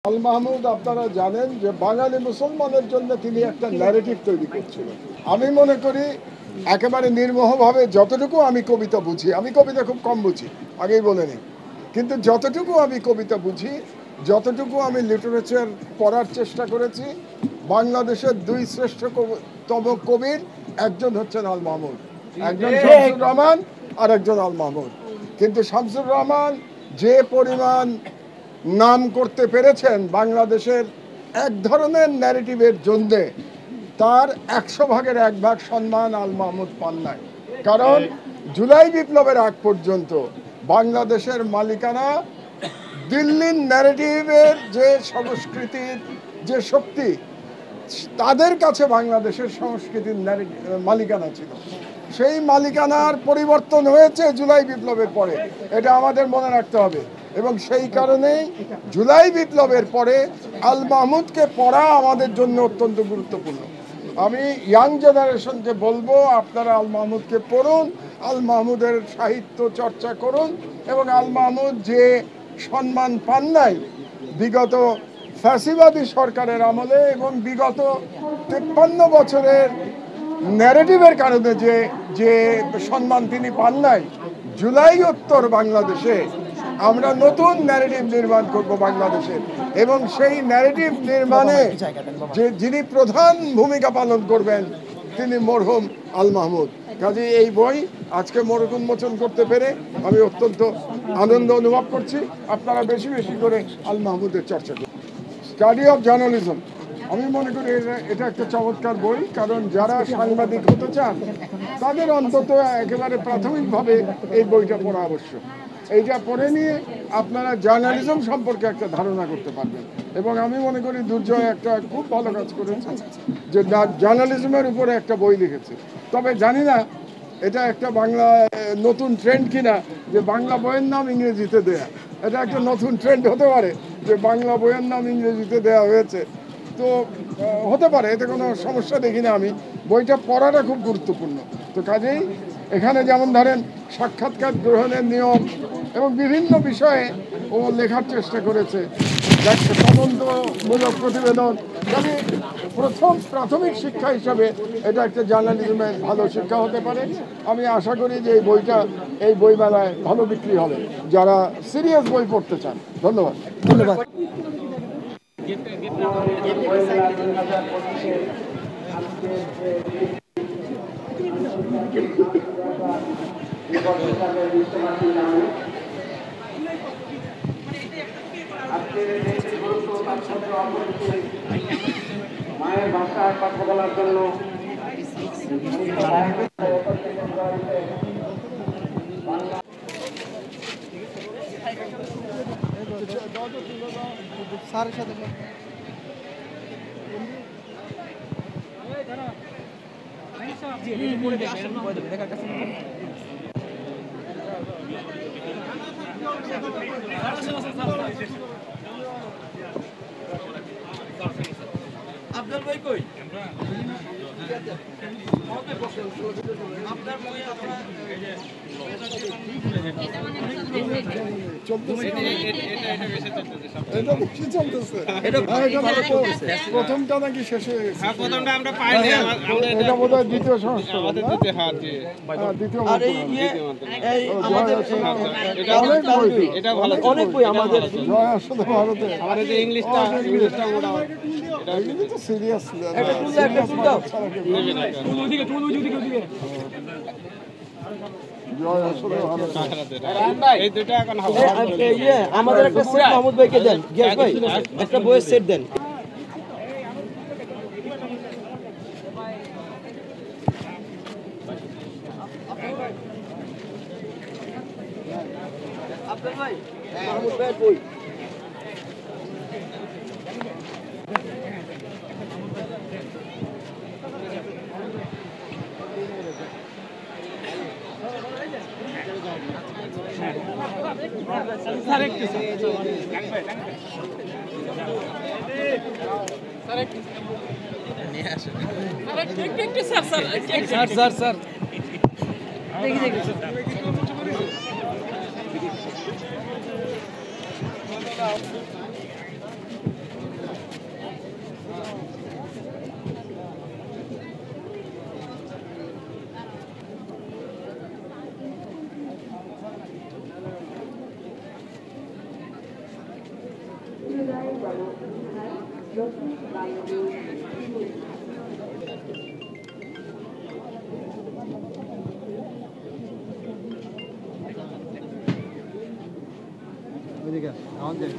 আল মাহমুদ আপনারা জানেন যে বাঙালি মুসলমানের জন্য তিনি একটা ন্যারেটিভ তৈরি করছিলেন। আমি মনে করি একেবারে নির্মোহভাবে যতটুকু আমি কবিতা বুঝি, আমি কবিতা খুব কম বুঝি, আগেই বলে নিই, কিন্তু যতটুকু আমি কবিতা বুঝি, যতটুকু আমি লিটারেচার পড়ার চেষ্টা করেছি, বাংলাদেশের দুই শ্রেষ্ঠতম কবির একজন হচ্ছেন আল মাহমুদ, একজন শামসুর রহমান আর একজন আল মাহমুদ। কিন্তু শামসুর রহমান যে পরিমাণ নাম করতে পেরেছেন বাংলাদেশের এক ধরনের ন্যারেটিভের জন্যে, তার 100 ভাগের 1 ভাগ সম্মান আল মাহমুদ পান নাই। কারণ জুলাই বিপ্লবের আগ পর্যন্ত বাংলাদেশের মালিকানা দিল্লির ন্যারেটিভের যে সংস্কৃতির যে শক্তি, তাদের কাছে বাংলাদেশের সংস্কৃতির মালিকানা ছিল। সেই মালিকানার পরিবর্তন হয়েছে জুলাই বিপ্লবের পরে, এটা আমাদের মনে রাখতে হবে। এবং সেই কারণেই জুলাই বিপ্লবের পরে আল মাহমুদকে পড়া আমাদের জন্য অত্যন্ত গুরুত্বপূর্ণ। আমি ইয়াং জেনারেশনকে বলবো, আপনারা আল মাহমুদকে পড়ুন, আল মাহমুদের সাহিত্য চর্চা করুন, এবং আল মাহমুদ যে সম্মান পান নাই বিগত ফ্যাসিবাদী সরকারের আমলে এবং বিগত 53 বছরের ন্যারেটিভের কারণে যে সম্মান তিনি পান নাই, জুলাই উত্তর বাংলাদেশে আমরা নতুন ন্যারেটিভ নির্মাণ করব বাংলাদেশে, এবং সেই ন্যারেটিভ নির্মাণে যিনি প্রধান ভূমিকা পালন করবেন তিনি মরহুম আল মাহমুদ। কাজে এই বই আজকে মোড়ক উন্মোচন করতে পেরে আমি অত্যন্ত আনন্দ অনুভব করছি। আপনারা বেশি বেশি করে আল মাহমুদের চর্চা করুন। স্টাডি অফ জার্নালিজম, আমি মনে করি এটা একটা চমৎকার বই, কারণ যারা সাংবাদিক হতে চান তাদের অন্তত একেবারে প্রাথমিকভাবে এই বইটা পড়া আবশ্যক। এইটা পড়ে নিয়ে আপনারা জার্নালিজম সম্পর্কে একটা ধারণা করতে পারবেন। এবং আমি মনে করি দুর্জয় একটা খুব ভালো কাজ করেছে যে জার্নালিজমের উপরে একটা বই লিখেছে। তবে জানি না এটা একটা বাংলা নতুন ট্রেন্ড কিনা যে বাংলা বইয়ের নাম ইংরেজিতে দেয়া, এটা একটা নতুন ট্রেন্ড হতে পারে যে বাংলা বইয়ের নাম ইংরেজিতে দেওয়া হয়েছে। তো হতে পারে, এতে কোনো সমস্যা দেখি না আমি। বইটা পড়াটা খুব গুরুত্বপূর্ণ। তো কাজেই এখানে যেমন ধরেন সাক্ষাৎকার গ্রহণের নিয়ম এবং বিভিন্ন বিষয়ে ও লেখার চেষ্টা করেছে, একটা তদন্তমূলক প্রতিবেদন। কাজে প্রাথমিক শিক্ষা হিসাবে এটা একটা জার্নালিজমের ভালো শিক্ষা হতে পারে। আমি আশা করি যে এই বইটা এই বইমেলায় ভালো বিক্রি হবে যারা সিরিয়াস বই পড়তে চান। ধন্যবাদ। ধন্যবাদ। মায়ের ভাষায় কথা বলার জন্য স্যারের সাথে আব্দুল ভাই কই? আপনার বই প্রথমটা নাকি শেষ হয়ে গেছে? প্রথমটা আমরা পাইনি, এটা বোধহয় দ্বিতীয় সংস্করণ। আমাদের দ্বিতীয় আর এই আমাদের এটা ভালো অনেক বই আমাদের জয় আসলে ভারতে আমাদের যে ইংলিশটা মোটা এগুলো তো সিরিয়াস। জয় আসলে ভারতে। এই দুটো এখন হবে। আমাদের একটা সেট মাহমুদ ভাইকে দেন, গিয়াস ভাই একটা বইয়ের সেট দেন। আব্দুল ভাই মাহমুদ ভাইয়ের বই। স্যার দেখি ওইদিকে আমাদের